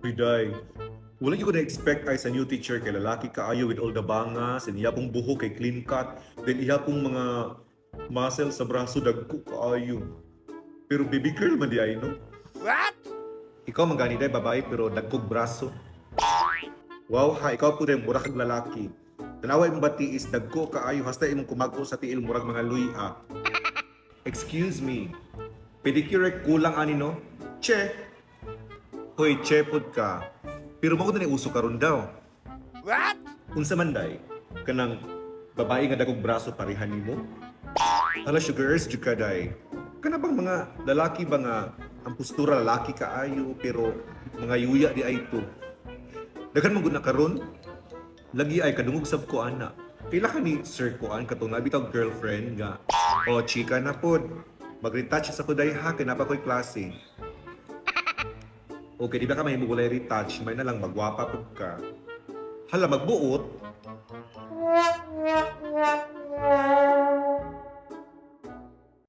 Piday. Wala yung ko na-expect ay sa new teacher kay lalaki kaayo with all the bangas and iya pong buhok kay clean cut then iya pong mga muscle sa braso dagko kaayo. Pero baby girl man di ay no? What? Ikaw man gani day babae pero dagkog braso. Wow ha, ikaw po rin murag kag lalaki. Tanaway mong bati is dagko kaayo hasta imong kumagko sa tiil murag mga luya. Excuse me. Pedicure kulang ani no? Che. Hoy, che pod ka. Pero mao na uso karon daw. What? Unsa man day kanang babae nga dagkog braso parehan nimo? Hala sugars jud ka day. Kana bang mga lalaki ba nga ang postura lalaki kaayo pero mga yuya di ay to. Daghan man gud na karon. Lagi ay kadungog sab ko ana. Kaila ka ni sir ko an katong nabitaw girlfriend nga. O chika na pod. Mag-retouch sa ko day ha kay napa ko'y klase. Okay, di ba ka may mugulay retouch, may na lang magwapa pod ka. Hala magbuot.